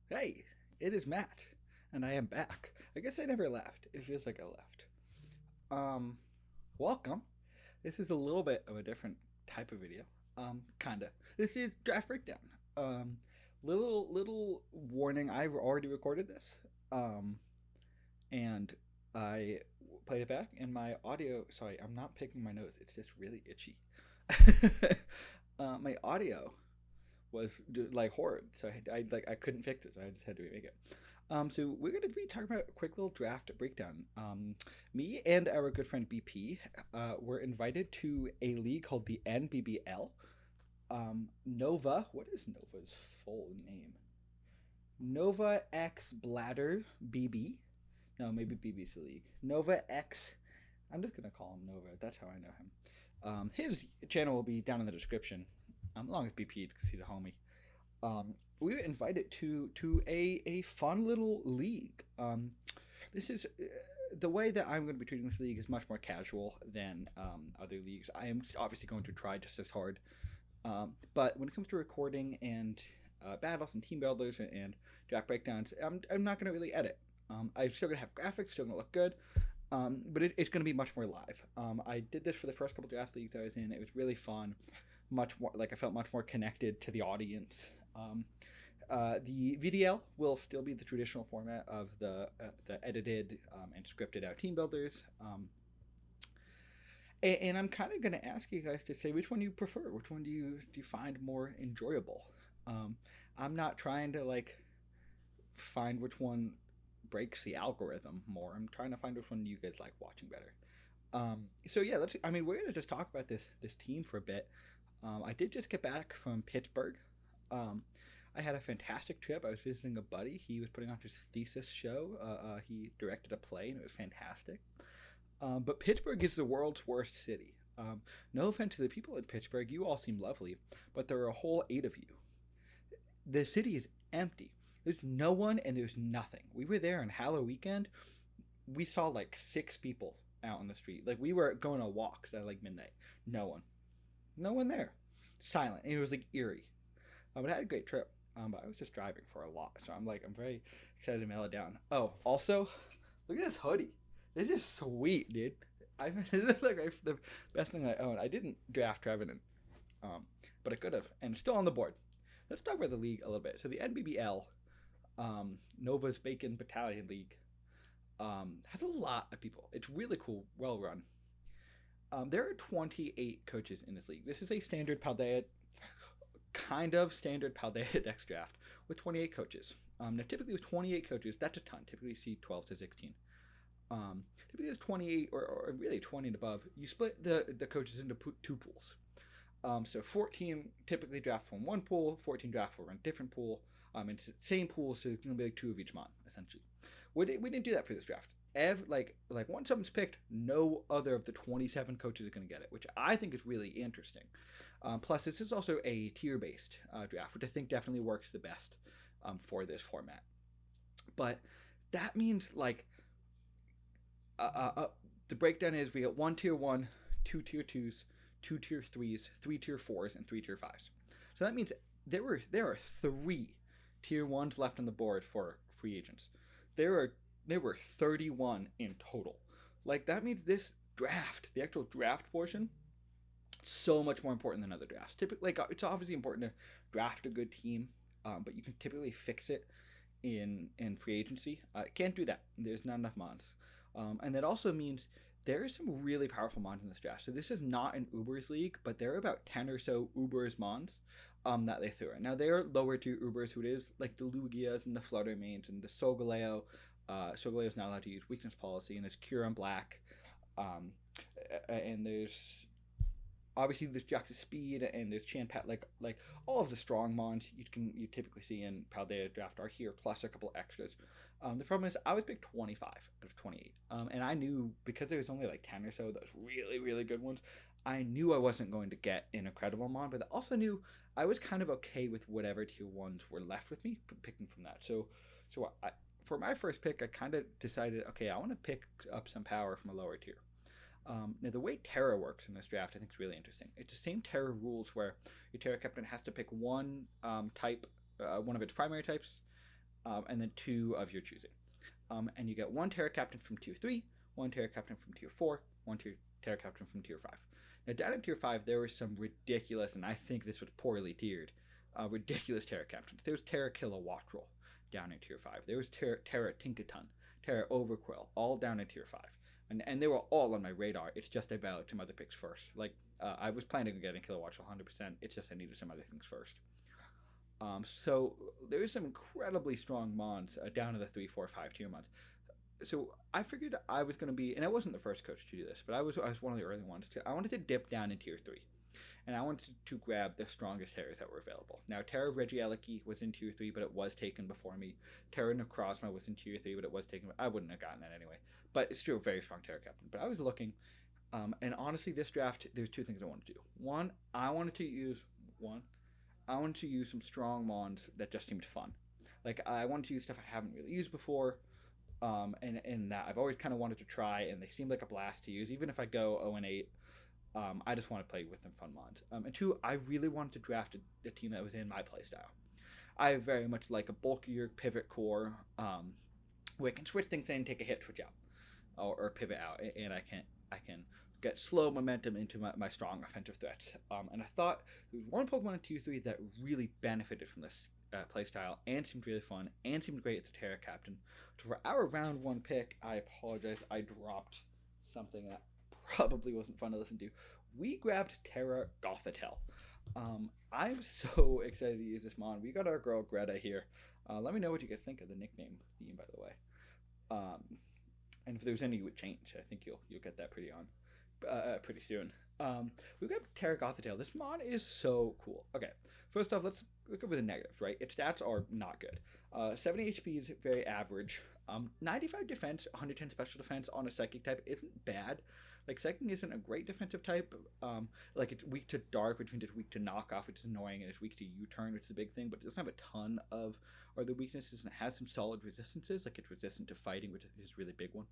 Hey, it is Matt, and I am back. I guess I never left. It feels like I left. Um, Welcome. This is a little bit of a different type of video. Kinda. This is draft breakdown. Um, little warning. I've already recorded this. Um, and I played it back, and my audio. Sorry, I'm not picking my nose. It's just really itchy. My audio was like horrid, so I couldn't fix it, so I just had to remake it. So we're going to be talking about a quick little draft breakdown. Me and our good friend BP were invited to a league called the NBBL. Nova, what is Nova's full name? Nova X Bladder BB. No, maybe BB's the league. Nova X. I'm just gonna call him Nova. That's how I know him. His channel will be down in the description, along with BP because he's a homie. We were invited to a fun little league. This is the way that I'm going to be treating this league is much more casual than other leagues. I am obviously going to try just as hard, but when it comes to recording and battles and team builders and draft breakdowns, I'm not going to really edit. I'm still going to have graphics, still going to look good, but it's going to be much more live. I did this for the first couple draft leagues I was in. It was really fun, much more like I felt much more connected to the audience. The VDL will still be the traditional format of the edited and scripted out team builders. And I'm kind of going to ask you guys to say which one you prefer. Which one do you find more enjoyable? I'm not trying to like find which one breaks the algorithm more. I'm trying to find which one you guys like watching better. So yeah, let's. I mean, we're gonna just talk about this team for a bit. I did just get back from Pittsburgh. I had a fantastic trip. I was visiting a buddy. He was putting on his thesis show. He directed a play, and it was fantastic. But Pittsburgh is the world's worst city. No offense to the people in Pittsburgh, you all seem lovely, but there are a whole 8 of you. The city is empty. There's no one and there's nothing. We were there on Halloween weekend. We saw like 6 people out on the street. Like we were going on walks at like midnight. No one. No one there. Silent. And it was like eerie. But I had a great trip. But I was just driving for a lot. So I'm very excited to mail it down. Oh, also, look at this hoodie. This is sweet, dude. This is like the best thing I own. I didn't draft Trevenant, but I could have. And it's still on the board. Let's talk about the league a little bit. So the NBBL, Nova's Bacon Battalion League, has a lot of people. It's really cool, well run. There are 28 coaches in this league. This is a standard Paldea, kind of standard Paldea Dex draft with 28 coaches. Now, typically with 28 coaches, that's a ton. Typically, you see 12 to 16. Typically, there's 28 or really 20 and above. You split the coaches into 2 pools. So 14 typically draft from one pool, 14 draft from a different pool. It's the same pool, so it's going to be like 2 of each mon, essentially. We didn't do that for this draft. Like once someone's picked, no other of the 27 coaches are going to get it, which I think is really interesting. Plus, this is also a tier-based draft, which I think definitely works the best for this format. But that means like the breakdown is we got 1 tier 1, 2 tier 2s, 2 tier 3s, 3 tier 4s, and 3 tier 5s. So that means there are 3 tier 1s left on the board for free agents. There were 31 in total. Like that means this draft, the actual draft portion, so much more important than other drafts. Typically, like it's obviously important to draft a good team, but you can typically fix it in free agency. Can't do that. There's not enough mons. And that also means there are some really powerful mons in this draft. So this is not an Ubers league, but there are about 10 or so Ubers mons that they threw in. Now they are lower tier Ubers, who it is like the Lugias and the Fluttermanes and the Solgaleo. Solgaleo is not allowed to use weakness policy, and there's Cure on Black, and there's obviously there's Jax's Speed, and there's Chanpat. Like all of the strong mons you typically see in Paldea draft are here, plus a couple extras. The problem is I was picked 25 out of 28, and I knew because there was only like 10 or so those really really good ones. I knew I wasn't going to get an incredible mon, but I also knew I was kind of okay with whatever tier 1s were left with me, picking from that. So for my first pick, I kind of decided, okay, I want to pick up some power from a lower tier. Now, the way Terra works in this draft, I think, is really interesting. It's the same Terra rules where your Terra captain has to pick one type, one of its primary types, and then 2 of your choosing. And you get 1 Terra Captain from tier 3, 1 Terra Captain from tier 4, 1 Terra Captain from tier 5. Now, down in tier 5, there was some ridiculous, and I think this was poorly tiered, ridiculous Terra Captains. There was Terra Kilowattrel down in tier 5. There was Terra Tinkaton, Terra Overquill, all down in tier 5. And they were all on my radar. It's just I balanced some other picks first. Like, I was planning on getting Kilowattrel 100%. It's just I needed some other things first. So there's some incredibly strong mons down to the 3, 4, 5 tier mons. So I figured I was going to be, and I wasn't the first coach to do this, but I was one of the early ones to. I wanted to dip down in tier 3, and I wanted to grab the strongest Terras that were available. Now, Terra Regieleki was in tier 3, but it was taken before me. Terra Necrozma was in tier 3, but it was taken. I wouldn't have gotten that anyway. But it's still a very strong Terra Captain. But I was looking, and honestly, this draft, there's 2 things I wanted to do. One, I wanted to use some strong mons that just seemed fun. Like, I wanted to use stuff I haven't really used before, and that I've always kind of wanted to try, and they seem like a blast to use. Even if I go 0-8, I just want to play with them fun mons. And 2, I really wanted to draft a team that was in my playstyle. I very much like a bulkier pivot core, where I can switch things in, take a hit, switch out, or pivot out, and I can get slow momentum into my strong offensive threats. And I thought there was one Pokemon in tier 3 that really benefited from this playstyle and seemed really fun and seemed great as a Terra Captain. So for our round 1 pick, I apologize, I dropped something that probably wasn't fun to listen to. We grabbed Terra Gothitelle. I'm so excited to use this mon. We got our girl Greta here. Let me know what you guys think of the nickname theme, by the way. And if there's any you would change, I think you'll get that pretty soon. We've got Terra Gothitelle. This mon is so cool. Okay, first off, let's look over the negatives, right? Its stats are not good. 70 HP is very average. 95 defense, 110 special defense on a psychic type isn't bad. Like, psychic isn't a great defensive type. Like, it's weak to dark, which means it's weak to knockoff, which is annoying, and it's weak to U-turn, which is a big thing, but it doesn't have a ton of other weaknesses, and it has some solid resistances. Like, it's resistant to fighting, which is a really big one.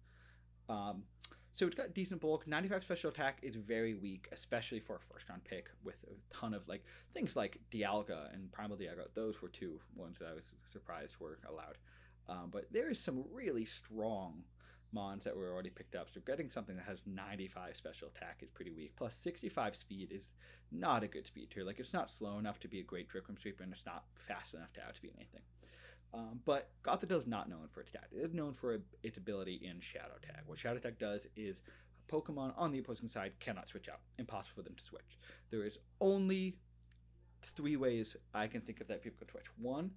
So it's got decent bulk. 95 special attack is very weak, especially for a first round pick with a ton of like things like Dialga and Primal Dialga. Those were 2 ones that I was surprised were allowed. But there is some really strong mons that were already picked up. So getting something that has 95 special attack is pretty weak. Plus 65 speed is not a good speed tier. Like, it's not slow enough to be a great Trick Room Sweeper, and it's not fast enough to outspeed anything. But Gothitelle is not known for its stat. It is known for its ability in Shadow Tag. What Shadow Tag does is a Pokemon on the opposing side cannot switch out. Impossible for them to switch. There is only 3 ways I can think of that people can switch. 1,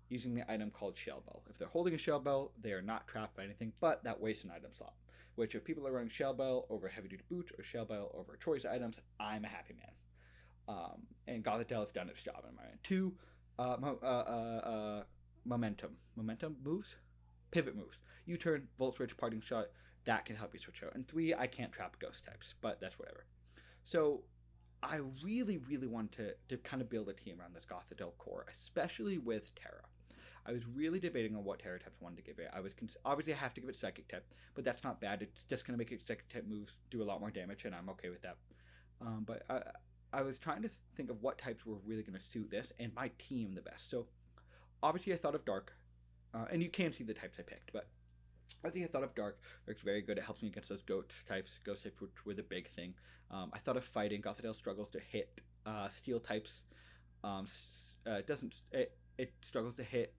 using the item called Shell Bell. If they're holding a Shell Bell, they are not trapped by anything, but that wastes an item slot. Which, if people are running Shell Bell over Heavy Duty Boots or Shell Bell over choice items, I'm a happy man. And Gothitelle has done its job in my mind. 2, Momentum moves, pivot moves. U-turn, Volt Switch, Parting Shot, that can help you switch out. And 3, I can't trap ghost types, but that's whatever. So I really, really want to kind of build a team around this Gothitelle core, especially with Terra. I was really debating on what Terra types I wanted to give it. Obviously I have to give it Psychic type, but that's not bad. It's just going to make its Psychic type moves do a lot more damage, and I'm okay with that. But I was trying to think of what types were really going to suit this and my team the best. So obviously I thought of Dark, and you can see the types I picked, but I think I thought of Dark. Dark's very good. It helps me against those ghost types, which were the big thing. I thought of Fighting. Gothitelle struggles to hit Steel types. It struggles to hit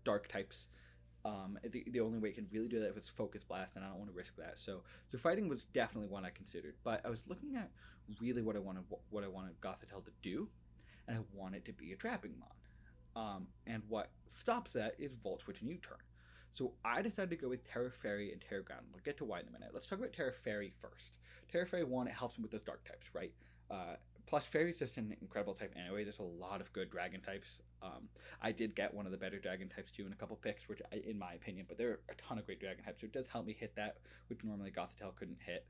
Dark types. The only way it can really do that was Focus Blast, and I don't want to risk that. So Fighting was definitely one I considered, but I was looking at really what I wanted Gothitelle to do, and I want it to be a trapping mon. And what stops that is Volt Switch and U-turn. So I decided to go with Terra Fairy and Terra Ground. We'll get to why in a minute. Let's talk about Terra Fairy first. Terra Fairy, 1, it helps me with those dark types, right? Plus, Fairy's just an incredible type anyway. There's a lot of good dragon types. I did get one of the better dragon types too in a couple picks, in my opinion, but there are a ton of great dragon types, so it does help me hit that, which normally Gothitelle couldn't hit.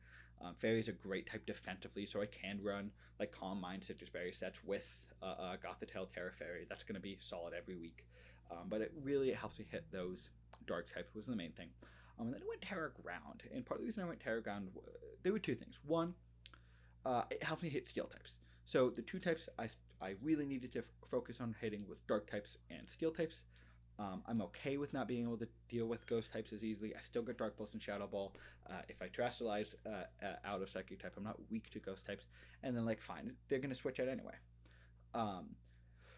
Fairy's a great type defensively, so I can run like Calm Mind, Citrus Berry sets with Gothitelle, Terra Fairy. That's going to be solid every week. But it really helps me hit those dark types was the main thing. And then I went Terra Ground, and part of the reason I went Terra Ground, there were 2 things. 1, it helps me hit Steel types. So the 2 types I really needed to focus on hitting was dark types and Steel types. I'm okay with not being able to deal with ghost types as easily. I still get Dark Pulse and Shadow Ball. If I Terastallize out of Psychic type, I'm not weak to ghost types. And then, like, fine, they're going to switch out anyway. Um,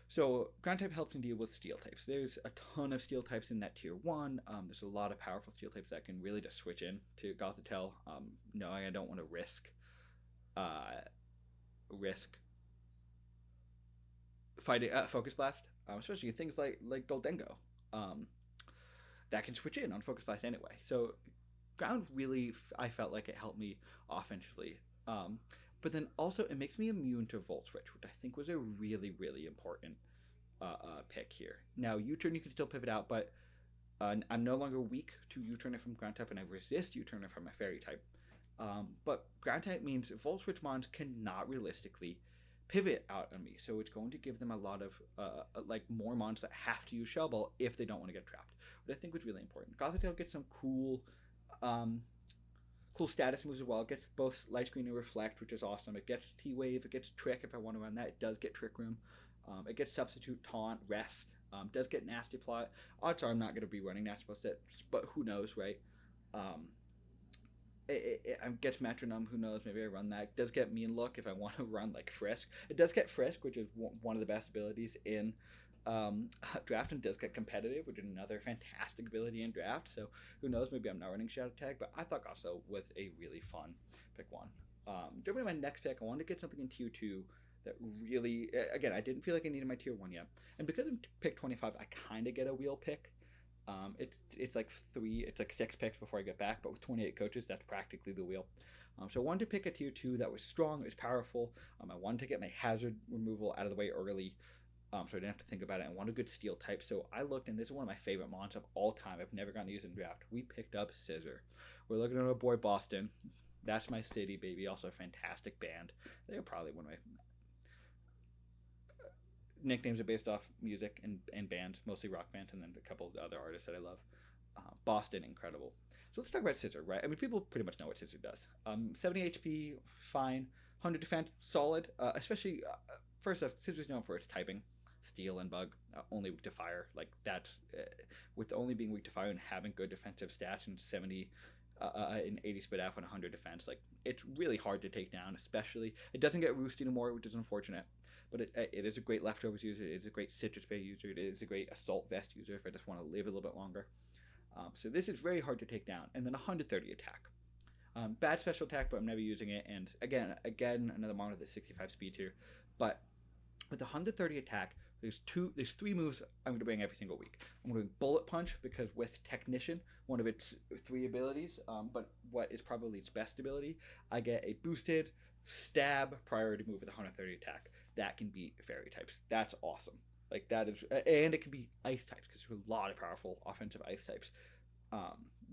so ground type helps me deal with steel types. There's a ton of steel types in that tier 1. There's a lot of powerful steel types that can really just switch in to Gothitelle, knowing I don't want to uh, risk fighting Focus Blast, especially things like Goldengo. Um, that can switch in on Focus Blast anyway. So ground really, I felt like it helped me offensively. But then also it makes me immune to Volt Switch, which I think was a really, really important pick here. Now, U-turn you can still pivot out, but I'm no longer weak to U-turn from ground type, and I resist U-turn from a fairy type. But ground type means Volt Switch mons cannot realistically pivot out on me, so it's going to give them a lot of like more mons that have to use Shell Ball if they don't want to get trapped, which I think was really important. Gothitelle gets some um, cool status moves as well. It gets both Light Screen and Reflect, which is awesome. It gets T-Wave, it gets Trick if I want to run that. It does get Trick Room. It gets Substitute, Taunt, Rest. Does get Nasty Plot. Odds are I'm not going to be running Nasty Plot set, but who knows, right? Um, it gets Metronome, who knows, maybe I run that. It does get Mean Look if I want to run like Frisk. It does get Frisk, which is one of the best abilities in Draft, and does get Competitive, which is another fantastic ability in Draft. So who knows, maybe I'm not running Shadow Tag, but I thought also was a really fun pick 1. Jumping to my next pick, I wanted to get something in tier 2 that really, again, I didn't feel like I needed my tier 1 yet. And because I'm pick 25, I kind of get a wheel pick. It's like 6 picks before I get back, but with 28 coaches, that's practically the wheel. So I wanted to pick a tier 2 that was strong, it was powerful. I wanted to get my hazard removal out of the way early, so I didn't have to think about it. I wanted a good steel type, so I looked, and this is one of my favorite mons of all time. I've never gotten to use in draft. We picked up Scissor. We're looking at our boy Boston. That's my city, baby. Also a fantastic band. They're probably one of my nicknames are based off music and bands, mostly rock bands, and then a couple of other artists that I love. Boston, incredible. So let's talk about Scissor, right? I mean, people pretty much know what Scissor does. 70 HP, fine. 100 defense, solid. Especially, first off, Scissor's known for its typing. Steel and Bug, only weak to fire. Like, that's, with only being weak to fire and having good defensive stats and 70 and 80 spit out and 100 defense, like, it's really hard to take down, especially. It doesn't get Roost anymore, which is unfortunate. But it is a great leftovers user. It is a great citrus bay user. It is a great assault vest user if I just want to live a little bit longer. So this is very hard to take down. And then 130 attack. Bad special attack, but I'm never using it. And again, another mon with the 65 speed here. But with the 130 attack, there's 3 moves I'm going to bring every single week. I'm going to Bullet Punch, because with Technician, one of its 3 abilities, but what is probably its best ability, I get a boosted stab priority move with 130 attack. That can beat fairy types. That's awesome. Like, that is, and it can be ice types, because there's a lot of powerful offensive ice types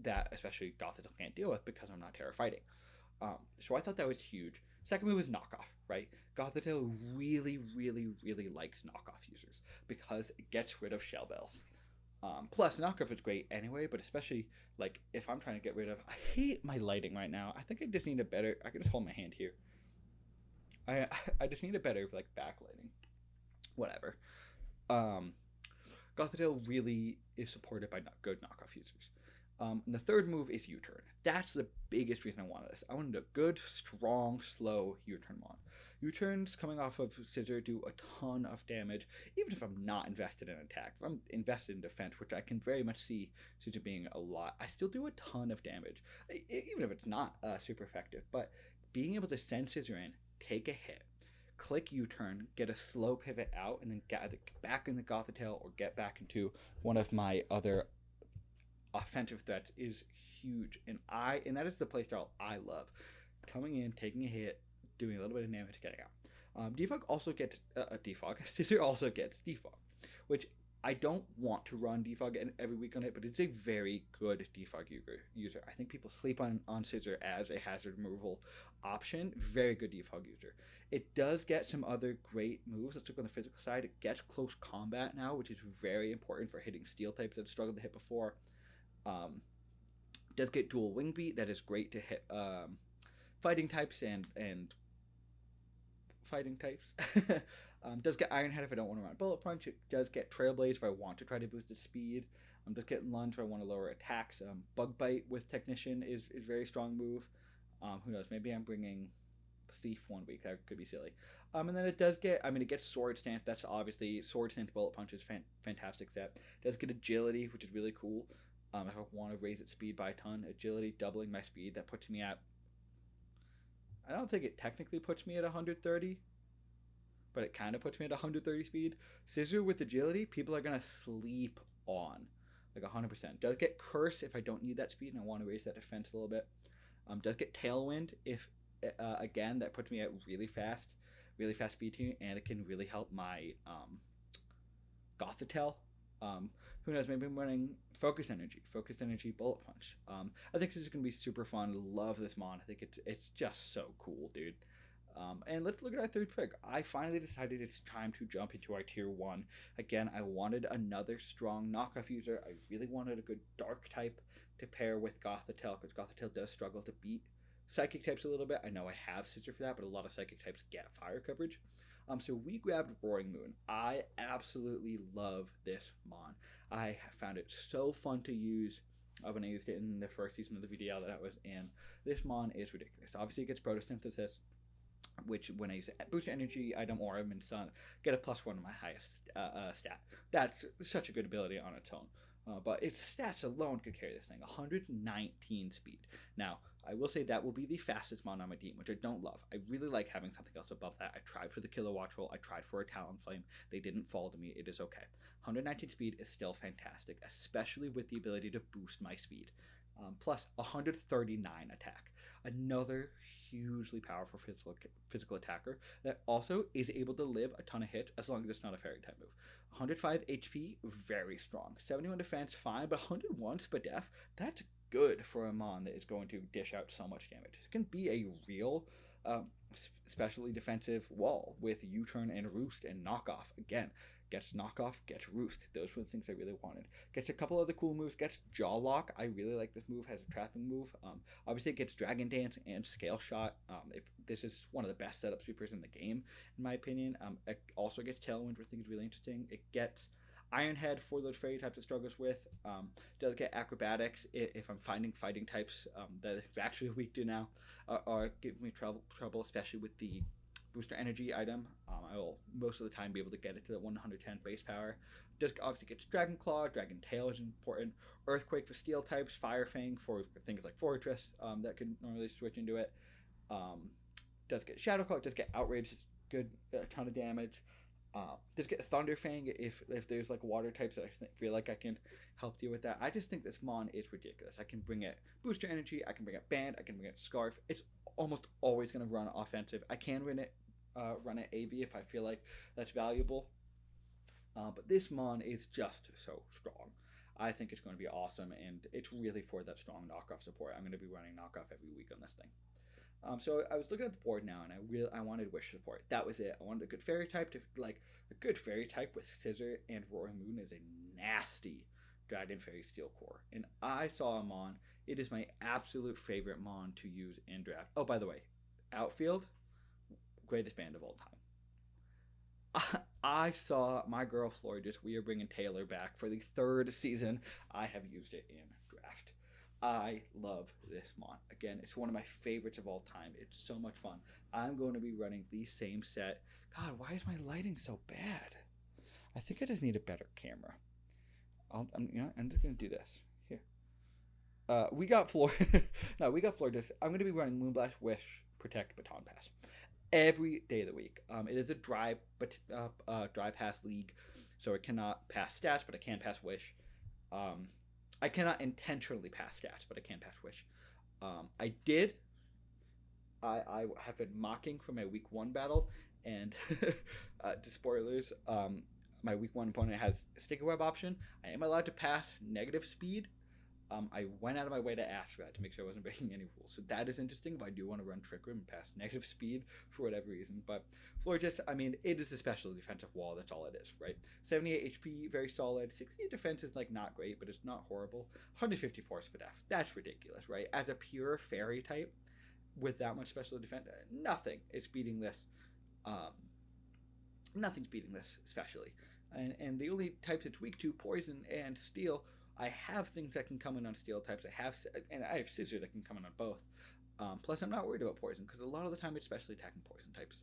that especially Gothitelle can't deal with because I'm not Terra fighting. So I thought that was huge. Second move is knockoff, right? Gothitelle really, really, really likes knockoff users because it gets rid of shell bells. Plus, knockoff is great anyway, but especially, like, if I'm trying to get rid of... I hate my lighting right now. I think I just need a better... I can just hold my hand here. I just need a better, like, backlighting. Whatever. Gothitelle really is supported by good knockoff users. And the third move is U-turn. That's the biggest reason I wanted this. I wanted a good, strong, slow U-turn mon. U-turns coming off of Scissor do a ton of damage, even if I'm not invested in attack. If I'm invested in defense, which I can very much see Scissor being a lot, I still do a ton of damage, even if it's not super effective. But being able to send Scissor in, take a hit, click U-turn, get a slow pivot out, and then get back in the Gothitelle or get back into one of my other offensive threats is huge, and that is the playstyle I love. Coming in, taking a hit, doing a little bit of damage, getting out. Defog also gets defog. Scissor also gets defog, which I don't want to run defog every week on it, but it's a very good defog user. I think people sleep on Scissor as a hazard removal option. Very good defog user. It does get some other great moves. Let's look on the physical side. It gets close combat now, which is very important for hitting steel types that struggled to hit before. Does get dual wing beat. That is great to hit fighting types and fighting types. Does get Iron Head if I don't want to run Bullet Punch. It does get Trailblaze if I want to try to boost its speed. Does get Lunge if I want to lower attacks. Bug Bite with Technician is very strong move. Who knows? Maybe I'm bringing Thief one week. That could be silly. And then it does get, it gets Sword Stance. That's obviously Sword Stance Bullet Punch is fantastic set. It does get Agility, which is really cool. If I want to raise its speed by a ton, Agility doubling my speed, that puts me at, I don't think it technically puts me at 130, but it kind of puts me at 130 speed. Scissor with Agility, people are going to sleep on, like 100%. Does get Curse if I don't need that speed and I want to raise that defense a little bit. Does get Tailwind if, again, that puts me at really fast speed tuning, and it can really help my Gothitelle. Who knows, maybe I'm running Focus Energy, Bullet Punch. I think this is going to be super fun. Love this mon. I think it's just so cool, dude. And let's look at our third pick. I finally decided it's time to jump into our tier 1. Again, I wanted another strong knockoff user. I really wanted a good dark type to pair with Gothitelle, because Gothitelle does struggle to beat psychic types a little bit. I know I have Scissor for that, but a lot of psychic types get fire coverage. So we grabbed Roaring Moon. I absolutely love this mon. I found it so fun to use when I used it in the first season of the VDL that I was in. This mon is ridiculous. Obviously it gets Photosynthesis, which when I use it, boost energy item or I'm in sun, get a +1 on my highest stat. That's such a good ability on its own. But its stats alone could carry this thing. 119 speed. Now, I will say that will be the fastest mon on my team, which I don't love. I really like having something else above that. I tried for the Killer Watch Roll. I tried for a Talonflame. They didn't fall to me. It is okay. 119 speed is still fantastic, especially with the ability to boost my speed. Plus 139 attack. Another hugely powerful physical attacker that also is able to live a ton of hits as long as it's not a fairy type move. 105 HP, very strong. 71 defense, fine, but 101 Spadef, that's good for a mon that is going to dish out so much damage. This can be a real specially defensive wall with U-turn and Roost and Knockoff. Again, gets Knockoff, gets Roost. Those were the things I really wanted. Gets a couple other cool moves. Gets Jaw Lock. I really like this move. Has a trapping move. Obviously, it gets Dragon Dance and Scale Shot. If this is one of the best setup sweepers in the game, in my opinion. It also gets Tailwind, which I think is really interesting. It gets Iron Head for those fairy types it struggles with. Does get Acrobatics if I'm finding fighting types that it's actually weak to now, or give me trouble, especially with the booster energy item. I will most of the time be able to get it to the 110 base power. Does obviously gets Dragon Claw, Dragon Tail is important. Earthquake for steel types, Fire Fang for things like Fortress that could normally switch into it. Does get Shadow Claw, does get Outrage, it's good, a ton of damage. Does get Thunder Fang if there's like water types that I feel like I can help deal with that. I just think this mon is ridiculous. I can bring it booster energy, I can bring it band, I can bring it scarf. It's almost always going to run offensive. I can run it AV if I feel like that's valuable. But this mon is just so strong. I think it's going to be awesome, and it's really for that strong knockoff support. I'm going to be running knockoff every week on this thing. So I was looking at the board now, and I wanted Wish support. That was it. I wanted a good fairy type a good fairy type with Scissor and Roaring Moon is a nasty Dragon Fairy Steel Core. And I saw a mon. It is my absolute favorite mon to use in draft. Oh, by the way, outfield, greatest band of all time. I saw my girl Florges. We are bringing Taylor back for the 3rd season. I have used it in draft. I love this mon. Again, it's one of my favorites of all time. It's so much fun. I'm going to be running the same set. God, why is my lighting so bad? I think I just need a better camera. I'm just going to do this. Here. We got Florges. I'm going to be running Moonblast, Wish, Protect, Baton Pass every day of the week. It is a dry pass league, so it cannot pass stats, but it can pass Wish. I cannot intentionally pass stats, but I can pass Wish. I have been mocking for my week 1 battle, and to spoilers, my week 1 opponent has a sticky web option. I am allowed to pass negative speed. I went out of my way to ask for that to make sure I wasn't breaking any rules. So that is interesting, but I do want to run Trick Room and pass negative speed for whatever reason. But Florges, it is a special defensive wall. That's all it is, right? 78 HP, very solid. 68 defense is not great, but it's not horrible. 154 Spadef. That's ridiculous, right? As a pure fairy type with that much special defense, nothing is beating this Nothing's beating this, especially. And the only types it's weak to, poison and steel. I have things that can come in on steel types. I have scissor that can come in on both. Plus, I'm not worried about poison because a lot of the time it's specially attacking poison types.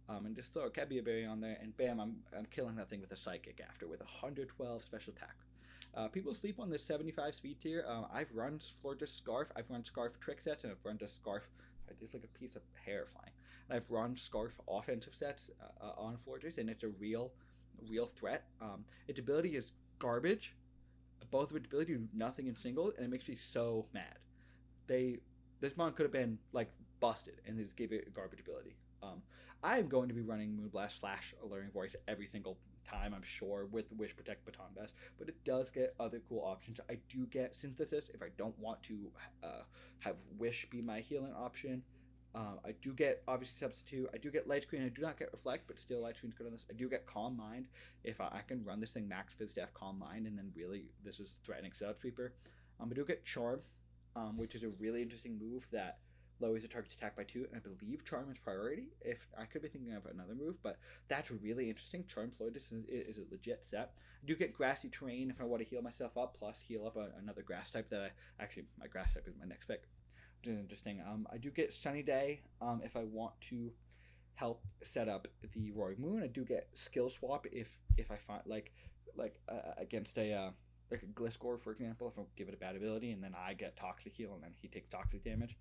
And just throw a Cabia Berry on there, and bam, I'm killing that thing with a Psychic after with 112 special attack. People sleep on the 75 speed tier. I've run Florges Scarf, I've run Scarf trick sets, and I've run just Scarf. There's like a piece of hair flying. And I've run Scarf offensive sets on Florges, and it's a real threat. Its ability is garbage. Both of its ability do nothing in single, and it makes me so mad. This mon could have been like busted, and they just gave it a garbage ability. I'm going to be running Moonblast Flash Alluring Voice every single time, I'm sure, with Wish, Protect, Baton Pass, but it does get other cool options. I do get Synthesis if I don't want to have Wish be my healing option. I do get, obviously, Substitute. I do get Light Screen. I do not get Reflect, but still, Light Screen's good on this. I do get Calm Mind if I can run this thing max Fizz Def Calm Mind, and then really, this is threatening Setup Sweeper. I do get Charm, which is a really interesting move that lowers the target's attack by 2, and I believe Charm is priority. If I could be thinking of another move, but that's really interesting. Charm Florges is a legit set. I do get Grassy Terrain if I want to heal myself up, plus heal up another grass type that my grass type is my next pick, which is interesting. I do get Sunny Day if I want to help set up the Roaring Moon. I do get Skill Swap if I find against a like a Gliscor, for example, if I give it a bad ability and then I get Toxic Heal and then he takes Toxic damage.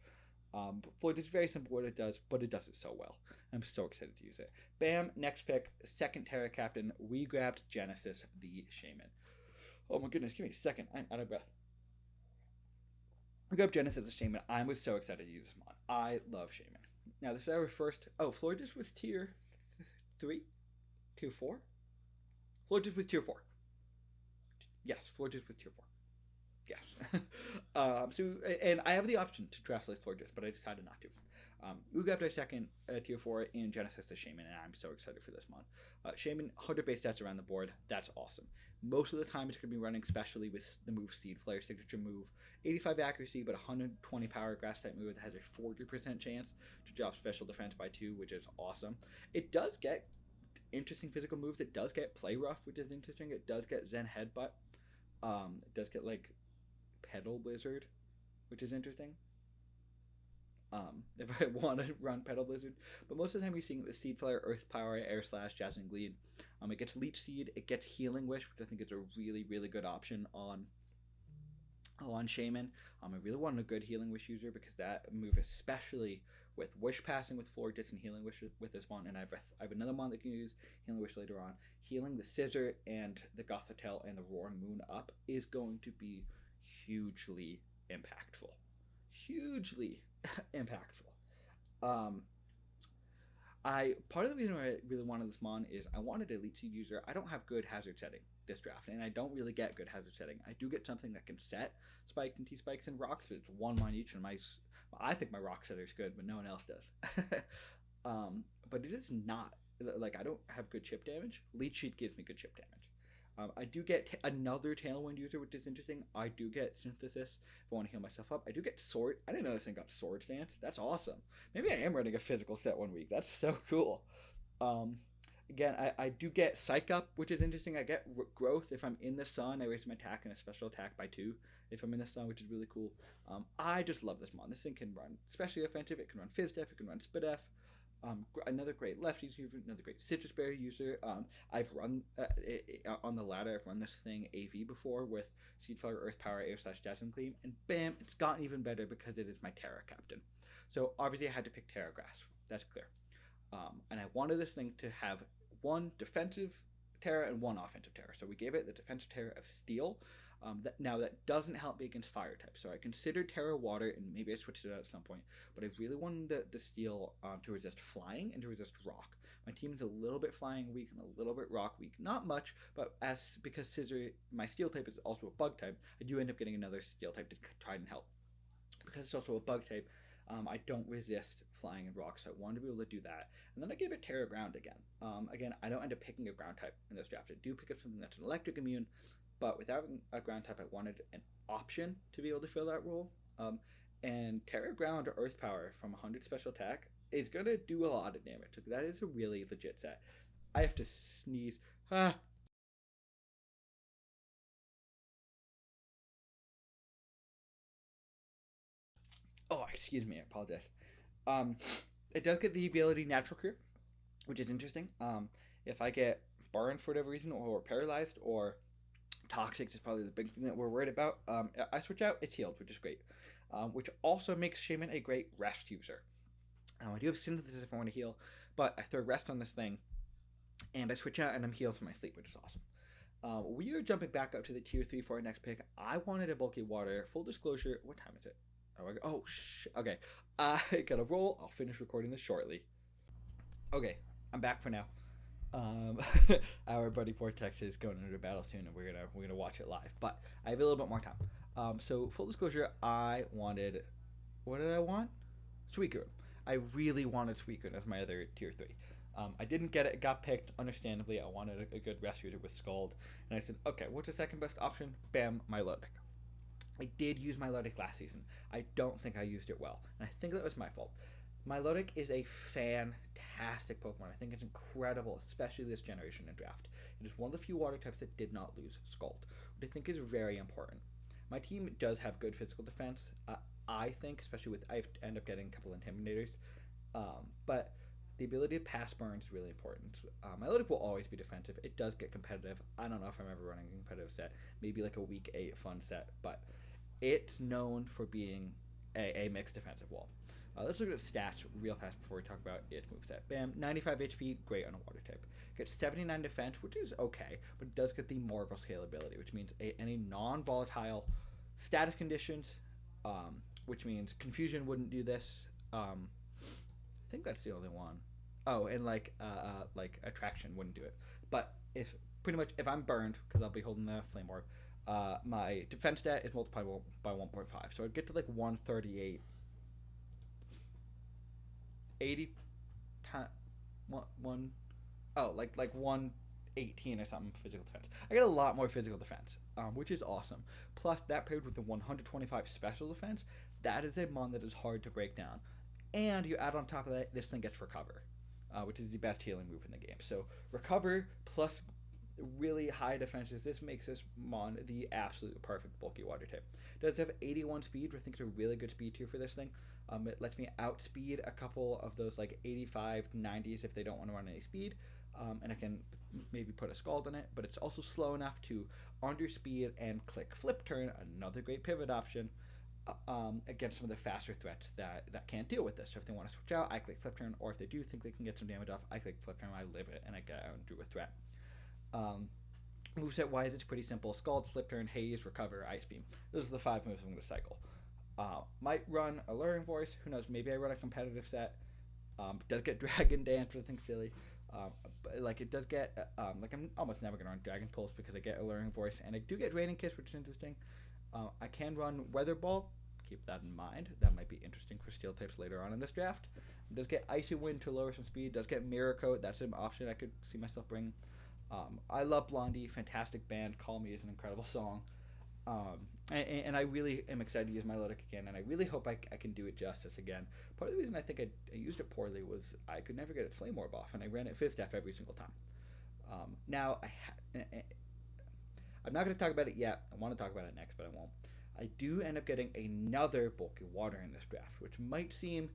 Floyd is very simple what it does, but it does it so well. I'm so excited to use it. Bam, next pick, second Terra Captain. We grabbed Genesis the Shaman. Oh my goodness, give me a second. I'm out of breath. We grabbed Genesis the Shaman. I was so excited to use this mod. I love Shaman. Now, this is our first. Oh, Floyd was tier 3? Tier 4? Floyd was tier 4. Yes, Floyd was tier 4. Yes. And I have the option to translate Florges, but I decided not to. We grabbed our second tier 4 in Genesis the Shaman, and I'm so excited for this mod. Shaman, 100 base stats around the board. That's awesome. Most of the time, it's going to be running specially with the move Seed Flare, signature move. 85 accuracy, but 120 power grass type move that has a 40% chance to drop special defense by 2, which is awesome. It does get interesting physical moves. It does get Play Rough, which is interesting. It does get Zen Headbutt. It does get like Pedal Blizzard, which is interesting. If I want to run Pedal Blizzard, but most of the time we're seeing it with Seed Flare, Earth Power, Air Slash, Dazzling Gleam. It gets Leech Seed, it gets Healing Wish, which I think is a really, really good option on Shaman. I really want a good Healing Wish user because that move, especially with Wish passing with Florges and Healing Wish with this one, and I have another one that can use Healing Wish later on. Healing the Scissor and the Gothitelle and the Roaring Moon up is going to be hugely impactful. Hugely impactful. Part of the reason why I really wanted this mon is I wanted an Elite Seed user. I don't have good hazard setting this draft, and I don't really get good hazard setting. I do get something that can set spikes and T-spikes and rocks, but it's one mon each, and I think my rock setter is good, but no one else does. But it is not, like, I don't have good chip damage. Leech Sheet gives me good chip damage. I do get another Tailwind user, which is interesting. I do get Synthesis if I want to heal myself up. I do get Sword. I didn't know this thing got Sword Stance. That's awesome. Maybe I am running a physical set one week. That's so cool. Again, I do get Psych Up, which is interesting. I get Growth if I'm in the sun. I raise my attack and a special attack by 2 if I'm in the sun, which is really cool. I just love this mon. This thing can run especially offensive. It can run Fizz Def. It can run Spit Def. Another great lefties user, another great Citrus Berry user. I've run on the ladder. I've run this thing AV before with Seed Flower, Earth Power, Air Slash, Dazzling Gleam, and bam, it's gotten even better because it is my Terra Captain. So obviously I had to pick Terra Grass. That's clear. And I wanted this thing to have one defensive Terra and one offensive Terra. So we gave it the defensive Terra of Steel. That doesn't help me against fire types. So I considered Terra Water, and maybe I switched it out at some point. But I really wanted the Steel to resist flying and to resist rock. My team is a little bit flying weak and a little bit rock weak. Not much, but because Scissor, my Steel type is also a bug type, I do end up getting another Steel type to try and help. Because it's also a bug type, I don't resist flying and rock, so I wanted to be able to do that. And then I gave it Terra Ground again. Again, I don't end up picking a ground type in this draft. I do pick up something that's an electric immune, but without a ground type, I wanted an option to be able to fill that role. And Terra Ground or Earth Power from 100 special attack is going to do a lot of damage. That is a really legit set. I have to sneeze. Ah. Oh, excuse me. I apologize. Um, it does get the ability natural cure, which is interesting. If I get burned for whatever reason, or paralyzed, or toxic is probably the big thing that we're worried about. I switch out, it's healed, which is great. Which also makes Shaman a great rest user. I do have synthesis if I want to heal, but I throw rest on this thing, and I switch out and I'm healed for my sleep, which is awesome. We are jumping back up to the tier 3 for our next pick. I wanted a bulky water. Full disclosure, what time is it? Okay. I gotta roll. I'll finish recording this shortly. Okay, I'm back for now. Um, our buddy Vortex is going into battle soon, and we're gonna watch it live. But I have a little bit more time. So full disclosure, I wanted, what did I want? Suicune. I really wanted Suicune as my other tier 3. I didn't get it. It got picked. Understandably, I wanted a good rescue with Scald, and I said, okay, what's the second best option? Bam, Milotic. I did use Milotic last season. I don't think I used it well, and I think that was my fault. Milotic is a fantastic Pokemon. I think it's incredible, especially this generation in draft. It is one of the few water types that did not lose Scald, which I think is very important. My team does have good physical defense. I think, especially with I end up getting a couple Intimidators, but the ability to pass burns is really important. Milotic will always be defensive. It does get competitive. I don't know if I'm ever running a competitive set. Maybe like a week 8 fun set, but it's known for being a mixed defensive wall. Let's look at stats real fast before we talk about its moveset. Bam, 95 HP, great on a water type. Gets 79 defense, which is okay, but it does get the Morgul scalability, which means any non-volatile status conditions, which means Confusion wouldn't do this. I think that's the only one. Oh, and like Attraction wouldn't do it. But if I'm burned, because I'll be holding the Flame Orb, my defense stat is multiplied by 1.5, so I'd get to like 138. 80 times one oh like 118 or something physical defense. I get a lot more physical defense, which is awesome. Plus that paired with the 125 special defense, that is a mon that is hard to break down. And you add on top of that, this thing gets recover, which is the best healing move in the game. So recover plus really high defenses. This makes this mon the absolute perfect bulky water type. It does have 81 speed, which I think is a really good speed tier for this thing. It lets me outspeed a couple of those like 85 to 90s if they don't want to run any speed. And I can maybe put a Scald in it, but it's also slow enough to underspeed and click Flip Turn, another great pivot option, against some of the faster threats that can't deal with this. So if they want to switch out, I click Flip Turn, or if they do think they can get some damage off, I click Flip Turn, I live it, and I get out and do a threat. Moveset wise, it's pretty simple. Scald, Flip Turn, Haze, Recover, Ice Beam. Those are the 5 moves I'm going to cycle. Might run Alluring Voice. Who knows? Maybe I run a competitive set. Does get Dragon Dance, which I think silly. But like it does get like I'm almost never gonna run Dragon Pulse because I get Alluring Voice, and I do get Draining Kiss, which is interesting. I can run Weather Ball. Keep that in mind. That might be interesting for Steel types later on in this draft. It does get Icy Wind to lower some speed. Does get Mirror Coat. That's an option I could see myself bringing. I love Blondie. Fantastic band. Call Me is an incredible song. And I really am excited to use Milotic again, and I really hope I can do it justice again. Part of the reason I think I used it poorly was I could never get its Flame Orb off, and I ran it Fizz Staff every single time. Now, I'm not going to talk about it yet. I want to talk about it next, but I won't. I do end up getting another bulky water in this draft, which might seem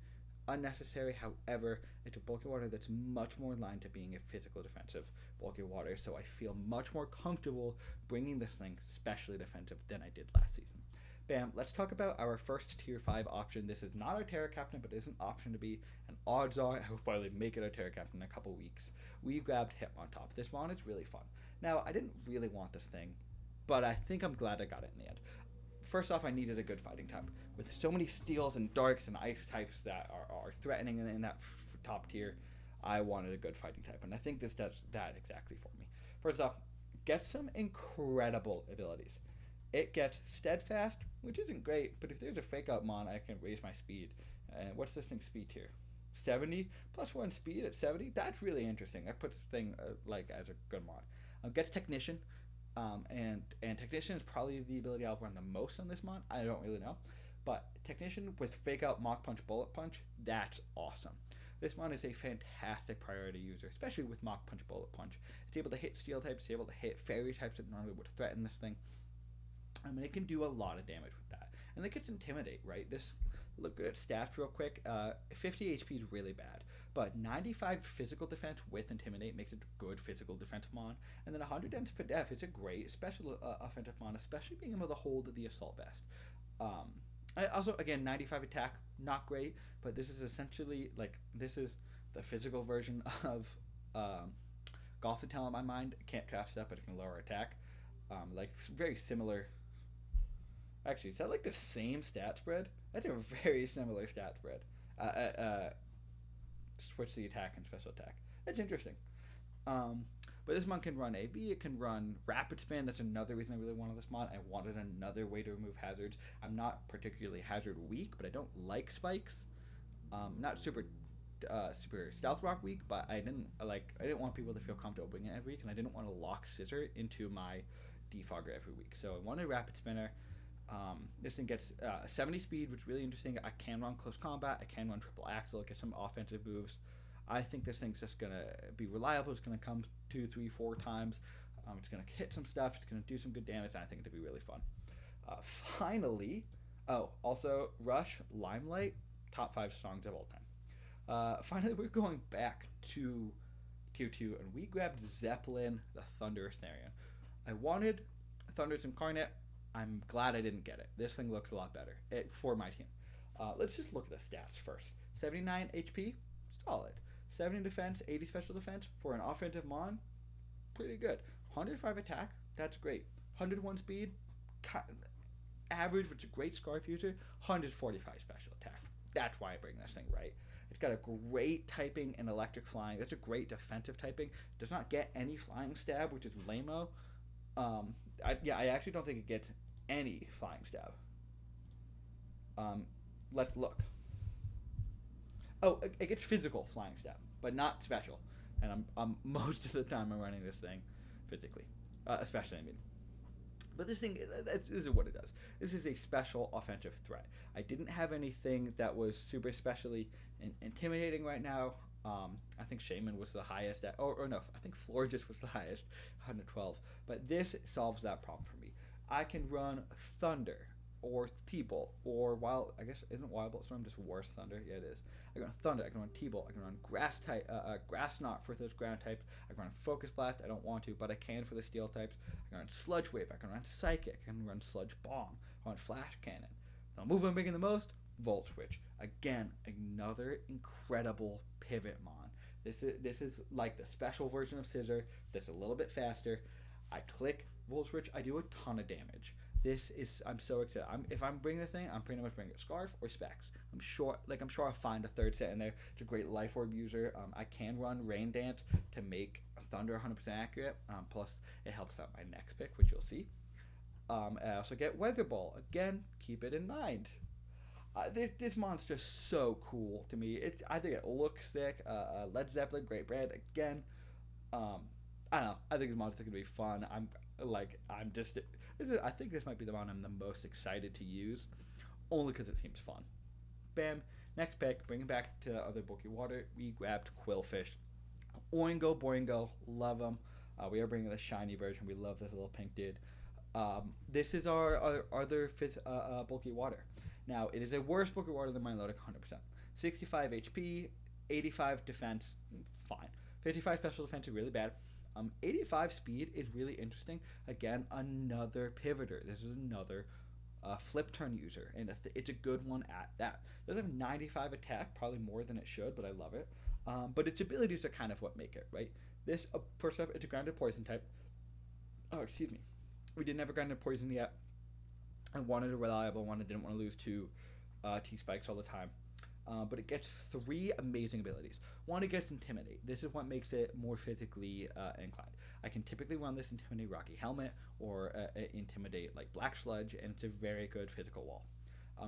unnecessary. However, it's a bulky water that's much more in line to being a physical defensive bulky water, so I feel much more comfortable bringing this thing specially defensive than I did last season. Bam, let's talk about our first tier 5 option. This is not our Terra Captain, but it is an option to be, and odds are I will probably make it our Terra Captain in a couple weeks. We grabbed Hitmontop. This mon is really fun. Now, I didn't really want this thing, but I think I'm glad I got it in the end. First off, I needed a good fighting type. With so many steels and darks and ice types that are threatening in that top tier, I wanted a good fighting type, and I think this does that exactly for me. First off, get some incredible abilities. It gets Steadfast, which isn't great, but if there's a Fake Out Mon, I can raise my speed. And what's this thing's speed tier? 70? Plus 1 speed at 70? That's really interesting. That puts this thing like as a good Mon. Gets Technician. And Technician is probably the ability I'll run the most on this mon. I don't really know. But Technician with Fake Out, Mach Punch, Bullet Punch, that's awesome. This mon is a fantastic priority user, especially with Mach Punch Bullet Punch. It's able to hit steel types, it's able to hit fairy types that normally would threaten this thing. I mean, it can do a lot of damage with that. And it gets Intimidate, right? This, look at stats real quick. 50 HP is really bad. But 95 physical defense with Intimidate makes it a good physical defense mon. And then 100 def is a great special offensive mon, especially being able to hold the Assault Vest. Also, again, 95 attack, not great. But this is essentially, like, this is the physical version of Gothitelle in my mind. It can't trap stuff, but it can lower attack. Like, very similar. Actually, is that like the same stat spread? That's a very similar stat spread. Switch the attack and special attack. That's interesting. But this mon can run AB. It can run Rapid Spin. That's another reason I really wanted this mon. I wanted another way to remove hazards. I'm not particularly hazard weak, but I don't like spikes. Not super stealth rock weak, but I didn't want people to feel comfortable bringing it every week, and I didn't want to lock Scissor into my defogger every week. So I wanted Rapid Spinner. This thing gets 70 speed, which is really interesting. I can run close combat. I can run triple axle. It gets some offensive moves. I think this thing's just going to be reliable. It's going to come 2, 3, 4 times. It's going to hit some stuff. It's going to do some good damage, and I think it'll be really fun. Finally, also Rush, Limelight, top 5 songs of all time. Finally, we're going back to Q2, and we grabbed Zeppelin, the Thunderous Therian. I wanted Thunderous Incarnate. I'm glad I didn't get it. This thing looks a lot better for my team. Let's just look at the stats first. 79 HP, solid. 70 defense, 80 special defense for an offensive mon, pretty good. 105 attack, that's great. 101 speed, average, which is a great Scarf user. 145 special attack. That's why I bring this thing, right? It's got a great typing and electric flying. That's a great defensive typing. It does not get any flying stab, which is lame-o. I actually don't think it gets any flying stab. Let's look. Oh, it gets physical flying stab, but not special. And I'm most of the time I'm running this thing physically, especially. I mean, but this thing, this is what it does. This is a special offensive threat. I didn't have anything that was super specially intimidating right now. I think Shaman was the highest at, or no, I think Florges was the highest, 112. But this solves that problem for me. I can run Thunder or T-Bolt or I guess isn't Wild Bolt Storm just worse Thunder? Yeah, it is. I can run Thunder. I can run T-Bolt. I can run Grass Knot for those ground types. I can run Focus Blast. I don't want to, but I can for the steel types. I can run Sludge Wave. I can run Psychic. I can run Sludge Bomb. I run Flash Cannon. The move I'm making the most, Volt Switch. Again, another incredible pivot mon. This is like the special version of Scissor that's a little bit faster. I click Volt Switch. I do a ton of damage. I'm so excited. If I'm bringing this thing, I'm pretty much bringing a Scarf or Specs. I'm sure I'll find a third set in there. It's a great Life Orb user. I can run Rain Dance to make Thunder 100% accurate. Plus, it helps out my next pick, which you'll see. I also get Weather Ball. Again, keep it in mind. This monster's so cool to me. I think it looks sick. Led Zeppelin, great brand. Again, I don't know. I think this monster's gonna be fun. I think this might be the one I'm the most excited to use, only because it seems fun. Bam. Next pick, bringing back to other bulky water, we grabbed Quillfish. Oingo Boingo, love them. We are bringing the shiny version. We love this little pink dude. This is our other bulky water. Now, it is a worse bulky water than Milotic, 100%. 65 HP, 85 defense, fine. 55 special defense is really bad. 85 speed is really interesting. Again, another pivoter. This is another flip turn user, and it's a good one at that. It does have 95 attack, probably more than it should, but I love it. But its abilities are kind of what make it, right? This, first off, it's a grounded poison type. Oh, excuse me. We didn't have a grounded poison yet. I wanted a reliable one. I didn't want to lose 2 T-Spikes all the time. But it gets 3 amazing abilities. One, it gets Intimidate. This is what makes it more physically inclined. I can typically run this Intimidate Rocky Helmet or Intimidate like Black Sludge, and it's a very good physical wall.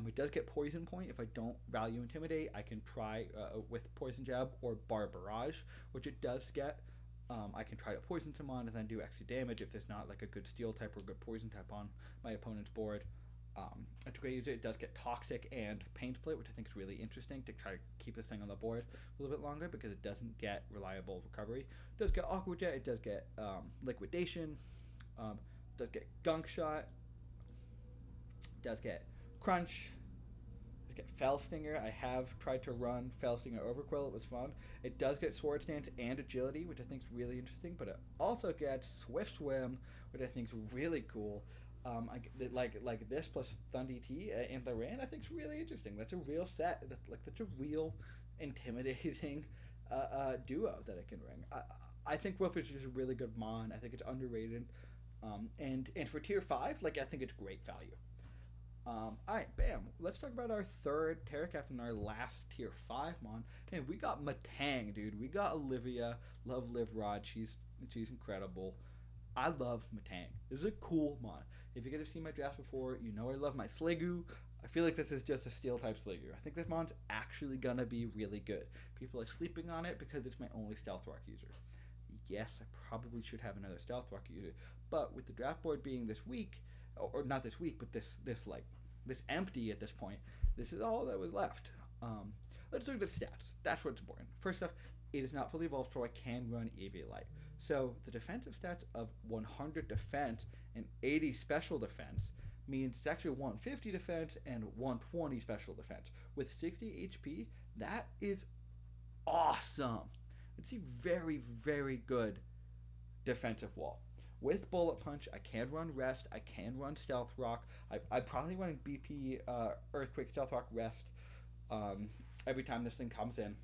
It does get Poison Point. If I don't value Intimidate, I can try with Poison Jab or Bar Barrage, which it does get. I can try to poison someone and then do extra damage if there's not like a good steel type or a good poison type on my opponent's board. It's a great user. It does get Toxic and Pain Split, which I think is really interesting to try to keep this thing on the board a little bit longer because it doesn't get reliable recovery. It does get Aqua Jet. It does get Liquidation. It does get Gunk Shot. It does get Crunch. It does get Fell Stinger. I have tried to run Fell Stinger Overquill. It was fun. It does get Sword Stance and Agility, which I think is really interesting, but it also gets Swift Swim, which I think is really cool. Like this plus Thunder T in the Ran, I think is really interesting. That's a real set. That's a real intimidating duo that it can ring. I think Wolfish is a really good mon. I think it's underrated. And for tier 5, I think it's great value. Alright, bam. Let's talk about our third Terra Captain, our last tier 5 mon. And we got Matang, dude. We got Olivia. Love Liv Rod. She's incredible. I love Matang. This is a cool mon. If you guys have seen my drafts before, you know I love my Sliggoo. I feel like this is just a steel type Sliggoo. I think this mon's actually gonna be really good. People are sleeping on it because it's my only Stealth Rock user. Yes, I probably should have another Stealth Rock user, but with the draft board being this weak, or not this week, but this empty at this point, this is all that was left. Let's look at the stats. That's what's important. First off, it is not fully evolved, so I can run EV Light. So the defensive stats of 100 defense and 80 special defense means it's actually 150 defense and 120 special defense. With 60 HP, that is awesome. It's a very, very good defensive wall. With Bullet Punch, I can run Rest, I can run Stealth Rock. I'm probably running BP Earthquake, Stealth Rock, Rest every time this thing comes in.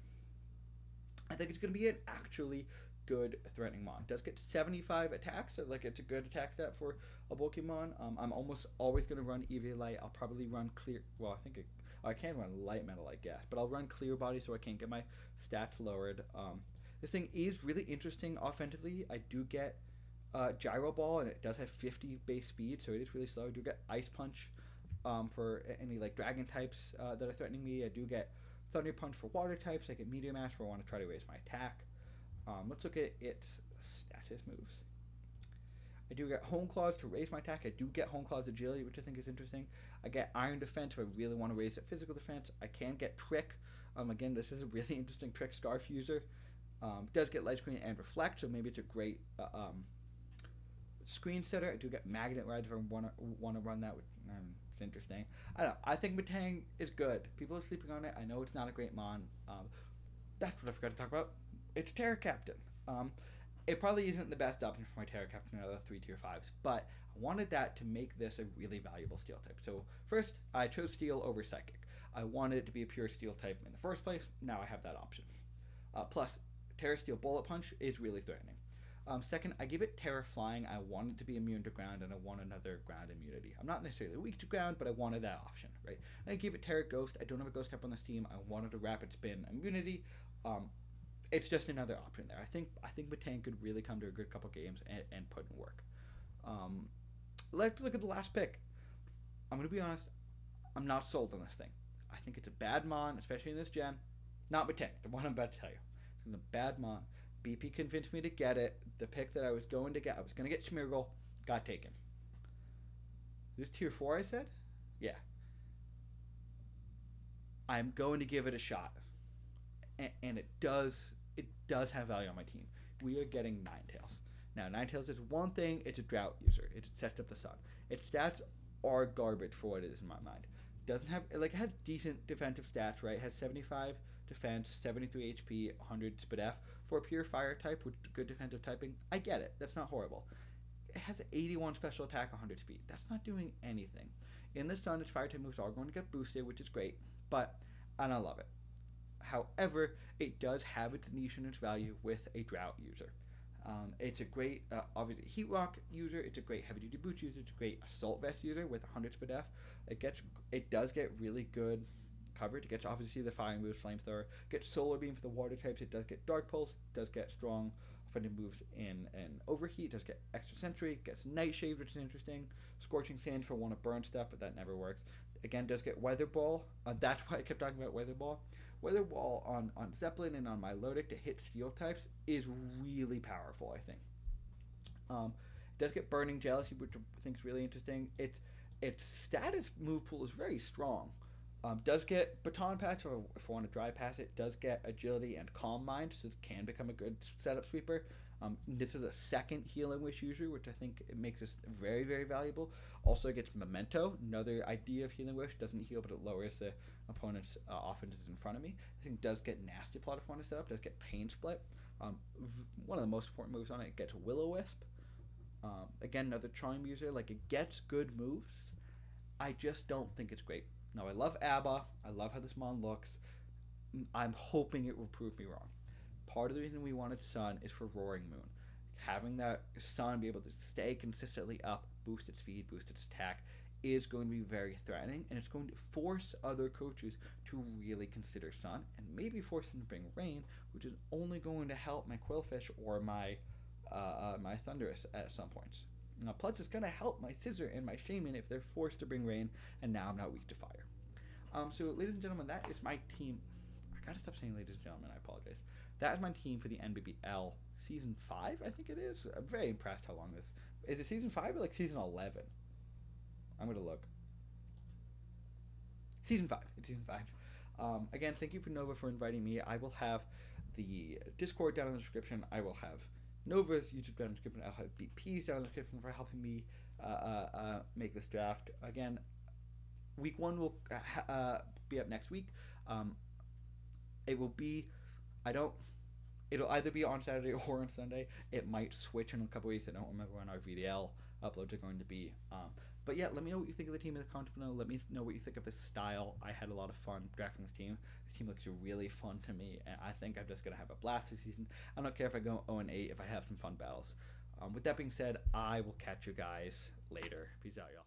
I think it's going to be an actually good threatening mon. It does get 75 attacks, so it's a good attack stat for a bulky mon. I'm almost always going to run EV Light. I'll probably run Clear. Well, I can run Light Metal, I guess, but I'll run Clear Body so I can get my stats lowered. This thing is really interesting offensively. I do get Gyro Ball, and it does have 50 base speed, so it is really slow. I do get Ice Punch for any dragon types that are threatening me. I do get Thunder Punch for water types. I get Meteor Mash for I want to try to raise my attack. Let's look at its status moves. I do get Hone Claws to raise my attack. I do get Hone Claws Agility, which I think is interesting. I get Iron Defense if I really want to raise it physical defense. I can get Trick. Again, this is a really interesting Trick Scarf user. Does get Light Screen and Reflect, so maybe it's a great screen setter. I do get Magnet Rides if I want to run that, which it's interesting. I don't know. I think Matang is good. People are sleeping on it. I know it's not a great mon. That's what I forgot to talk about. It's Terra Captain. It probably isn't the best option for my Terra Captain out of the 3 tier 5s, but I wanted that to make this a really valuable steel type. So first, I chose steel over psychic. I wanted it to be a pure steel type in the first place. Now I have that option. Plus, Terra Steel Bullet Punch is really threatening. Second, I give it Terra Flying. I want it to be immune to ground, and I want another ground immunity. I'm not necessarily weak to ground, but I wanted that option, right? I give it Terra Ghost. I don't have a Ghost type on this team. I wanted a Rapid Spin immunity. It's just another option there. I think Matang could really come to a good couple games and put in work. Let's look at the last pick. I'm going to be honest. I'm not sold on this thing. I think it's a bad mon, especially in this gen. Not Matang, the one I'm about to tell you. It's a bad mon. BP convinced me to get it. The pick that I was going to get, I was going to get Smeargle, got taken. This tier 4, I said? Yeah. I'm going to give it a shot. And it does have value on my team. We are getting Ninetales. Now, Ninetales is one thing. It's a drought user. It sets up the sun. Its stats are garbage for what it is in my mind. Doesn't have, it has decent defensive stats, right? It has 75 defense, 73 HP, 100 Spit F. For a pure fire type with good defensive typing, I get it. That's not horrible. It has 81 special attack, 100 speed. That's not doing anything. In the sun, its fire type moves are going to get boosted, which is great, but I don't love it. However, it does have its niche and its value with a drought user. It's a great, obviously, Heat Rock user. It's a great heavy duty boots user. It's a great assault vest user with 100 Spit F. It does get really good coverage. It gets obviously the firing moves, flamethrower. It gets solar beam for the water types. It does get dark pulse. It does get strong offending moves in overheat. It does get extra sentry. It gets nightshade, which is interesting. Scorching sand for want to burn stuff, but that never works. Again, does get weather ball. That's why I kept talking about weather ball. Weather ball on Zeppelin and on my Lodic to hit steel types is really powerful, I think. It does get burning jealousy, which I think is really interesting. its status move pool is very strong. Does get baton pass, or if I want to dry pass it, does get agility and calm mind, so this can become a good setup sweeper. This is a second healing wish user, which I think it makes this very, very valuable. Also, it gets memento, another idea of healing wish. Doesn't heal, but it lowers the opponent's offenses in front of me. I think does get nasty plot if I want to set up. Does get pain split. One of the most important moves on it gets will o wisp. Again, another charm user. Like, it gets good moves. I just don't think it's great. Now, I love ABBA. I love how this mon looks. I'm hoping it will prove me wrong. Part of the reason we wanted Sun is for Roaring Moon. Having that Sun be able to stay consistently up, boost its speed, boost its attack, is going to be very threatening, and it's going to force other coaches to really consider Sun, and maybe force them to bring Rain, which is only going to help my Quillfish or my my Thunderous at some points. Now, plus, it's going to help my Scissor and my Shaman if they're forced to bring Rain, and now I'm not weak to fire. So, ladies and gentlemen, that is my team. I gotta stop saying ladies and gentlemen, I apologize. That is my team for the NBBL Season 5, I think it is. I'm very impressed how long this... Is it Season 5 or like Season 11? I'm gonna look. Season 5. It's Season 5. Again, thank you for Nova for inviting me. I will have the Discord down in the description. I will have Nova's YouTube down in the description. I'll have BP's down in the description for helping me make this draft. Again, week 1 will be up next week. It will be... It'll either be on Saturday or on Sunday. It might switch in a couple weeks. I don't remember when our VDL uploads are going to be. But yeah, let me know what you think of the team in the comments below. Let me know what you think of this style. I had a lot of fun drafting this team. This team looks really fun to me, and I think I'm just going to have a blast this season. I don't care if I go 0-8 if I have some fun battles. With that being said, I will catch you guys later. Peace out, y'all.